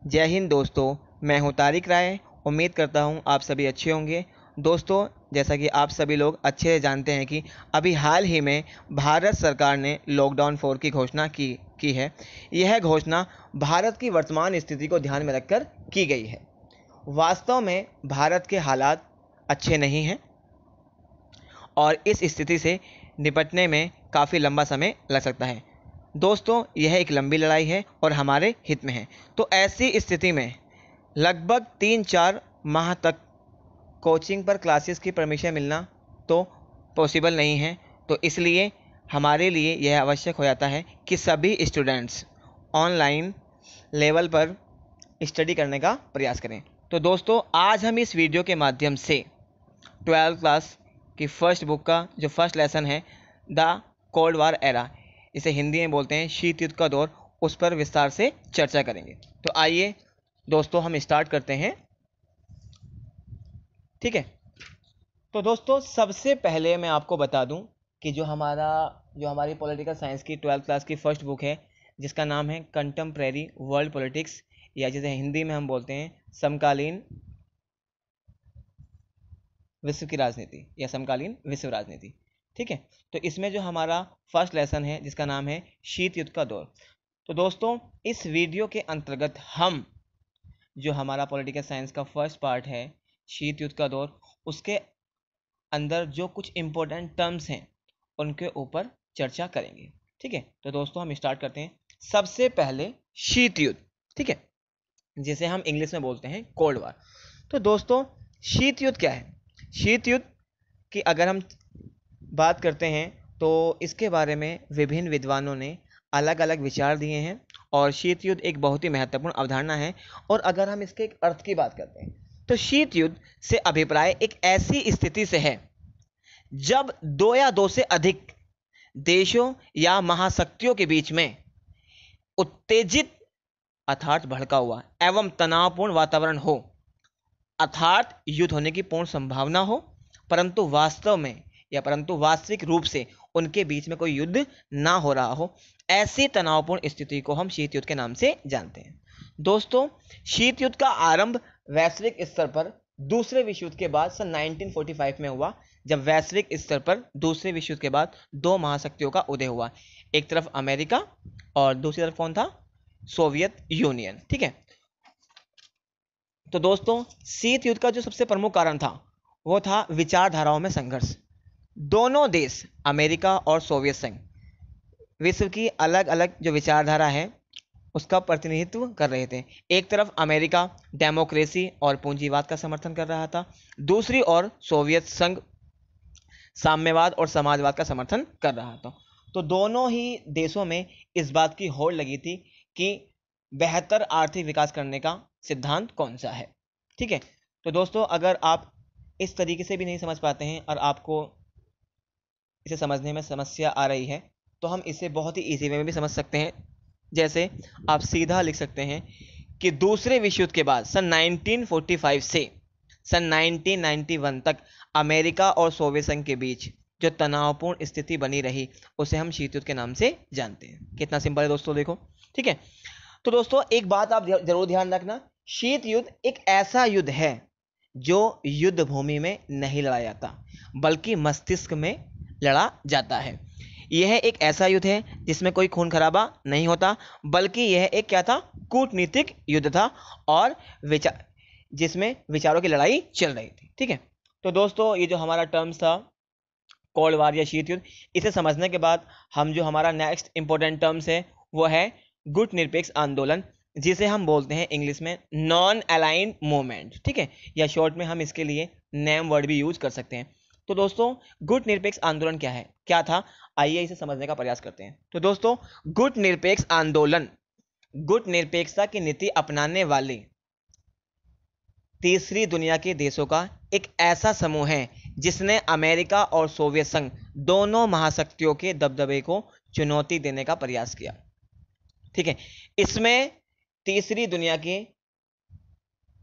जय हिंद दोस्तों, मैं हूं तारिक राय। उम्मीद करता हूं आप सभी अच्छे होंगे। दोस्तों, जैसा कि आप सभी लोग अच्छे से जानते हैं कि अभी हाल ही में भारत सरकार ने लॉकडाउन 4 की घोषणा की है। यह घोषणा भारत की वर्तमान स्थिति को ध्यान में रखकर की गई है। वास्तव में भारत के हालात अच्छे नहीं हैं और इस स्थिति से निपटने में काफ़ी लंबा समय लग सकता है। दोस्तों, यह एक लंबी लड़ाई है और हमारे हित में है। तो ऐसी स्थिति में लगभग 3-4 माह तक कोचिंग पर क्लासेस की परमिशन मिलना तो पॉसिबल नहीं है। तो इसलिए हमारे लिए यह आवश्यक हो जाता है कि सभी स्टूडेंट्स ऑनलाइन लेवल पर स्टडी करने का प्रयास करें। तो दोस्तों, आज हम इस वीडियो के माध्यम से 12th क्लास की फर्स्ट बुक का जो फर्स्ट लेसन है, द कोल्ड वार एरा, इसे हिंदी में बोलते हैं शीत युद्ध का दौर, उस पर विस्तार से चर्चा करेंगे। तो आइए दोस्तों, हम स्टार्ट करते हैं। ठीक है। तो दोस्तों, सबसे पहले मैं आपको बता दूं कि जो हमारी पॉलिटिकल साइंस की 12th क्लास की फर्स्ट बुक है, जिसका नाम है कंटेम्प्रेरी वर्ल्ड पॉलिटिक्स, या जिसे हिंदी में हम बोलते हैं समकालीन विश्व की राजनीति या समकालीन विश्व राजनीति। ठीक है। तो इसमें जो हमारा फर्स्ट लेसन है, जिसका नाम है शीत युद्ध का दौर। तो दोस्तों, इस वीडियो के अंतर्गत हम जो हमारा पॉलिटिकल साइंस का फर्स्ट पार्ट है शीत युद्ध का दौर, उसके अंदर जो कुछ इंपॉर्टेंट टर्म्स हैं उनके ऊपर चर्चा करेंगे। ठीक है। तो दोस्तों, हम स्टार्ट करते हैं। सबसे पहले शीत युद्ध, ठीक है, जिसे हम इंग्लिश में बोलते हैं कोल्ड वार। तो दोस्तों, शीत युद्ध क्या है? शीत युद्ध की अगर हम बात करते हैं तो इसके बारे में विभिन्न विद्वानों ने अलग अलग विचार दिए हैं और शीत युद्ध एक बहुत ही महत्वपूर्ण अवधारणा है। और अगर हम इसके एक अर्थ की बात करते हैं तो शीत युद्ध से अभिप्राय एक ऐसी स्थिति से है जब दो या दो से अधिक देशों या महाशक्तियों के बीच में उत्तेजित अर्थात भड़का हुआ एवं तनावपूर्ण वातावरण हो, अर्थात युद्ध होने की पूर्ण संभावना हो, परंतु वास्तविक रूप से उनके बीच में कोई युद्ध ना हो रहा हो। ऐसी तनावपूर्ण स्थिति को हम शीत युद्ध के नाम से जानते हैं। दोस्तों, शीत युद्ध का आरंभ वैश्विक स्तर पर दूसरे विश्व युद्ध के बाद सन 1945 में हुआ, जब वैश्विक स्तर पर दूसरे विश्व युद्ध के बाद दो महाशक्तियों का उदय हुआ। एक तरफ अमेरिका और दूसरी तरफ कौन था? Soviet union. ठीक है। तो दोस्तों, शीत युद्ध का जो सबसे प्रमुख कारण था वो था विचारधाराओं में संघर्ष। दोनों देश, अमेरिका और सोवियत संघ, विश्व की अलग अलग जो विचारधारा है उसका प्रतिनिधित्व कर रहे थे। एक तरफ अमेरिका डेमोक्रेसी और पूंजीवाद का समर्थन कर रहा था, दूसरी ओर सोवियत संघ साम्यवाद और समाजवाद का समर्थन कर रहा था। तो दोनों ही देशों में इस बात की होड़ लगी थी कि बेहतर आर्थिक विकास करने का सिद्धांत कौन सा है। ठीक है। तो दोस्तों, अगर आप इस तरीके से भी नहीं समझ पाते हैं और आपको इसे समझने में समस्या आ रही है तो हम इसे बहुत ही इजी वे में भी समझ सकते हैं। जैसे आप सीधा लिख सकते हैं कि दूसरे विश्व युद्ध के बाद सन 1945 से सन 1991 तक अमेरिका और सोवियत संघ के बीच जो तनावपूर्ण स्थिति बनी रही उसे हम शीत युद्ध के नाम से जानते हैं। कितना सिंपल है दोस्तों, देखो। ठीक है। तो दोस्तों, एक बात आप जरूर ध्यान रखना, शीत युद्ध एक ऐसा युद्ध है जो युद्ध भूमि में नहीं लड़ा जाता बल्कि मस्तिष्क में लड़ा जाता है। यह एक ऐसा युद्ध है जिसमें कोई खून खराबा नहीं होता, बल्कि यह एक क्या था? कूटनीतिक युद्ध था और जिसमें विचारों की लड़ाई चल रही थी। ठीक है। तो दोस्तों, ये जो हमारा टर्म्स था कोल्ड वार या शीत युद्ध, इसे समझने के बाद हम जो हमारा नेक्स्ट इंपॉर्टेंट टर्म्स है वो है गुटनिरपेक्ष आंदोलन, जिसे हम बोलते हैं इंग्लिश में नॉन अलाइंड मूवमेंट। ठीक है। या शॉर्ट में हम इसके लिए नेम वर्ड भी यूज कर सकते हैं। तो दोस्तों, गुटनिरपेक्ष आंदोलन क्या था? आइए इसे समझने का प्रयास करते हैं। तो दोस्तों, गुटनिरपेक्ष आंदोलन गुटनिरपेक्षता की नीति अपनाने वाले तीसरी दुनिया के देशों का एक ऐसा समूह है जिसने अमेरिका और सोवियत संघ दोनों महाशक्तियों के दबदबे को चुनौती देने का प्रयास किया। ठीक है। इसमें तीसरी दुनिया के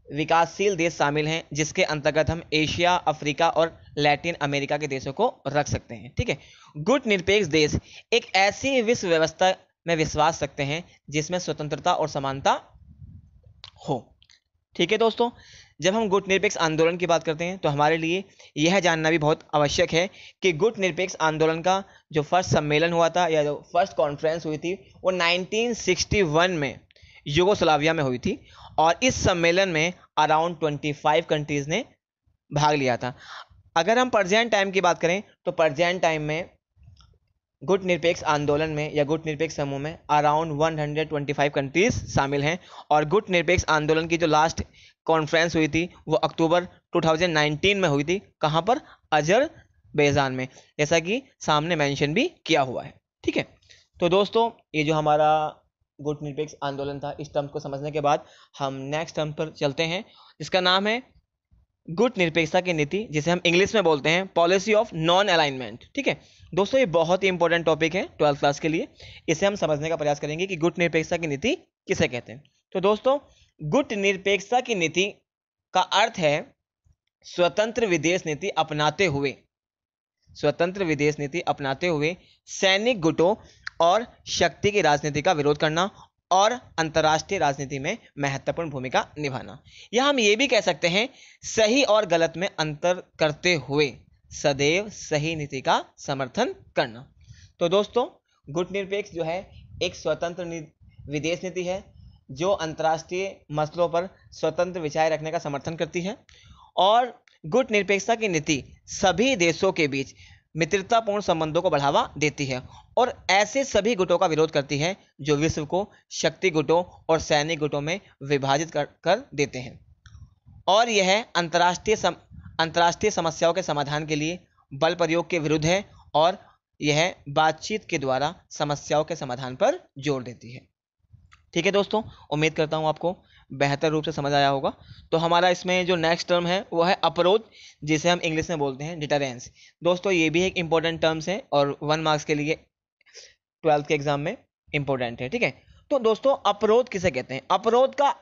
विकासशील देश शामिल हैं, जिसके अंतर्गत हम एशिया, अफ्रीका और लैटिन अमेरिका के देशों को रख सकते हैं। ठीक है। गुटनिरपेक्ष देश एक ऐसी विश्व व्यवस्था में विश्वास रखते हैं जिसमें स्वतंत्रता और समानता हो। ठीक है दोस्तों, जब हम गुट निरपेक्ष आंदोलन की बात करते हैं तो हमारे लिए यह जानना भी बहुत आवश्यक है कि गुट निरपेक्ष आंदोलन का जो फर्स्ट सम्मेलन हुआ था या जो फर्स्ट कॉन्फ्रेंस हुई थी वो 1961 में यूगोस्लाविया में हुई थी और इस सम्मेलन में अराउंड 25 कंट्रीज ने भाग लिया था। अगर हम प्रेजेंट टाइम की बात करें तो प्रेजेंट टाइम में गुट निरपेक्ष आंदोलन में या गुट निरपेक्ष समूह में अराउंड 125 कंट्रीज शामिल हैं और गुट निरपेक्ष आंदोलन की जो लास्ट कॉन्फ्रेंस हुई थी वो अक्टूबर 2019 में हुई थी। कहाँ पर? अजरबैजान में, जैसा कि सामने मेंशन भी किया हुआ है। ठीक है, तो दोस्तों ये जो हमारा गुट निरपेक्ष आंदोलन था, इस टर्म को समझने के बाद हम नेक्स्ट टर्म पर चलते हैं जिसका नाम है गुट निरपेक्षता की नीति, जिसे हम इंग्लिश में बोलते हैं पॉलिसी ऑफ नॉन अलाइनमेंट। ठीक है दोस्तों, ये बहुत ही इंपॉर्टेंट टॉपिक है 12th क्लास के लिए। इसे हम समझने का प्रयास करेंगे कि गुट निरपेक्षता की नीति किसे कहते हैं। तो दोस्तों, गुट निरपेक्षता की नीति का अर्थ है स्वतंत्र विदेश नीति अपनाते हुए, स्वतंत्र विदेश नीति अपनाते हुए सैनिक गुटों और शक्ति की राजनीति का विरोध करना और अंतर्राष्ट्रीय राजनीति में महत्वपूर्ण भूमिका निभाना, या हम ये भी कह सकते हैं सही और गलत में अंतर करते हुए सदैव सही नीति का समर्थन करना। तो दोस्तों, गुट निरपेक्ष जो है एक स्वतंत्र विदेश नीति है जो अंतर्राष्ट्रीय मसलों पर स्वतंत्र विचार रखने का समर्थन करती है और गुट निरपेक्षता की नीति सभी देशों के बीच मित्रतापूर्ण संबंधों को बढ़ावा देती है और ऐसे सभी गुटों का विरोध करती है जो विश्व को शक्ति गुटों और सैनिक गुटों में विभाजित कर देते हैं और यह अंतर्राष्ट्रीय समस्याओं के समाधान के लिए बल प्रयोग के विरुद्ध है और यह बातचीत के द्वारा समस्याओं के समाधान पर जोर देती है। ठीक है दोस्तों, उम्मीद करता हूँ आपको बेहतर रूप से समझ आया होगा। तो हमारा इसमें जो नेक्स्ट टर्म है वो है अवरोध, जिसे हम इंग्लिश में बोलते हैं डिटरेंस। दोस्तों, ये भी एक इंपॉर्टेंट टर्म्स है और 1 मार्क्स के लिए 12th के एग्जाम में इंपॉर्टेंट है। ठीक है, तो दोस्तों अवरोध किसे कहते हैं? अवरोध का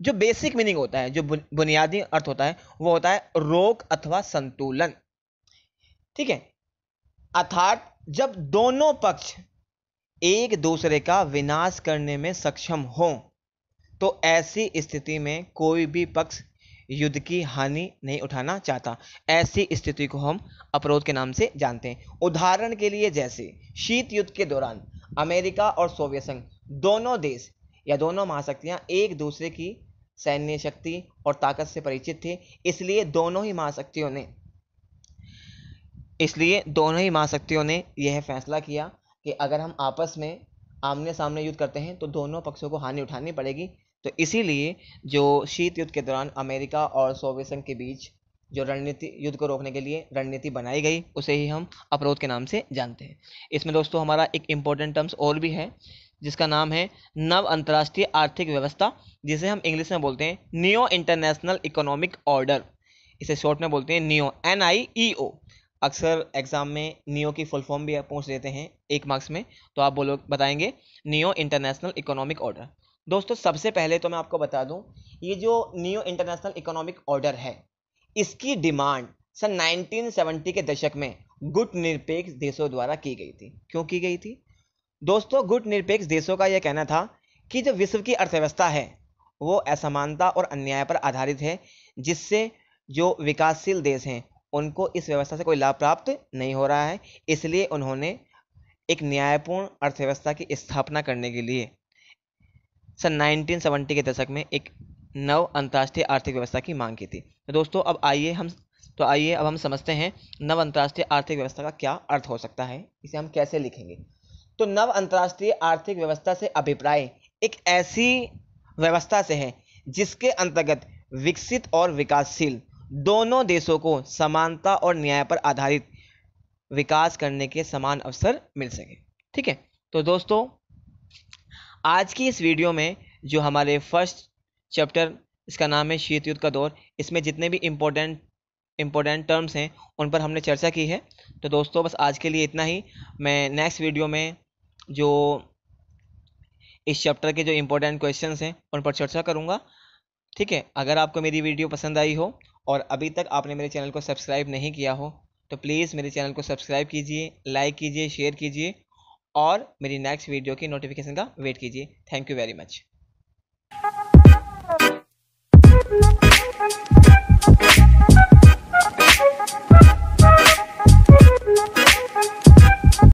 जो बेसिक मीनिंग होता है, जो बुनियादी अर्थ होता है, वो होता है रोक अथवा संतुलन। ठीक है, अर्थात जब दोनों पक्ष एक दूसरे का विनाश करने में सक्षम हो तो ऐसी स्थिति में कोई भी पक्ष युद्ध की हानि नहीं उठाना चाहता। ऐसी स्थिति को हम अवरोध के नाम से जानते हैं। उदाहरण के लिए जैसे शीत युद्ध के दौरान अमेरिका और सोवियत संघ दोनों देश या दोनों महाशक्तियां एक दूसरे की सैन्य शक्ति और ताकत से परिचित थे, इसलिए दोनों ही महाशक्तियों ने यह फैसला किया कि अगर हम आपस में आमने सामने युद्ध करते हैं तो दोनों पक्षों को हानि उठानी पड़ेगी। तो इसीलिए जो शीत युद्ध के दौरान अमेरिका और सोवियत संघ के बीच जो रणनीति, युद्ध को रोकने के लिए रणनीति बनाई गई, उसे ही हम अवरोध के नाम से जानते हैं। इसमें दोस्तों हमारा एक इम्पोर्टेंट टर्म्स और भी है जिसका नाम है नव अंतर्राष्ट्रीय आर्थिक व्यवस्था, जिसे हम इंग्लिश में बोलते हैं न्यू इंटरनेशनल इकोनॉमिक ऑर्डर। इसे शॉर्ट में बोलते हैं नियो, NIEO। अक्सर एग्जाम में नियो की फुल फॉर्म भी पूछ लेते हैं 1 मार्क्स में, तो आप बताएंगे नियो इंटरनेशनल इकोनॉमिक ऑर्डर। दोस्तों, सबसे पहले तो मैं आपको बता दूं, ये जो नियो इंटरनेशनल इकोनॉमिक ऑर्डर है, इसकी डिमांड सन 1970 के दशक में गुट निरपेक्ष देशों द्वारा की गई थी। क्यों की गई थी दोस्तों? गुट निरपेक्ष देशों का यह कहना था कि जो विश्व की अर्थव्यवस्था है वो असमानता और अन्याय पर आधारित है, जिससे जो विकासशील देश हैं उनको इस व्यवस्था से कोई लाभ प्राप्त नहीं हो रहा है। इसलिए उन्होंने एक न्यायपूर्ण अर्थव्यवस्था की स्थापना करने के लिए सन 1970 के दशक में एक नव अंतर्राष्ट्रीय आर्थिक व्यवस्था की मांग की थी। तो दोस्तों अब आइए अब हम समझते हैं नव अंतर्राष्ट्रीय आर्थिक व्यवस्था का क्या अर्थ हो सकता है, इसे हम कैसे लिखेंगे। तो नव अंतर्राष्ट्रीय आर्थिक व्यवस्था से अभिप्राय एक ऐसी व्यवस्था से है जिसके अंतर्गत विकसित और विकासशील दोनों देशों को समानता और न्याय पर आधारित विकास करने के समान अवसर मिल सके। ठीक है, तो दोस्तों आज की इस वीडियो में जो हमारे फर्स्ट चैप्टर, इसका नाम है शीत युद्ध का दौर, इसमें जितने भी इम्पोर्टेंट टर्म्स हैं उन पर हमने चर्चा की है। तो दोस्तों बस आज के लिए इतना ही। मैं नेक्स्ट वीडियो में जो इस चैप्टर के जो इम्पोर्टेंट क्वेश्चंस हैं उन पर चर्चा करूँगा। ठीक है, अगर आपको मेरी वीडियो पसंद आई हो और अभी तक आपने मेरे चैनल को सब्सक्राइब नहीं किया हो तो प्लीज़ मेरे चैनल को सब्सक्राइब कीजिए, लाइक कीजिए, शेयर कीजिए और मेरी नेक्स्ट वीडियो की नोटिफिकेशन का वेट कीजिए। Thank you very much.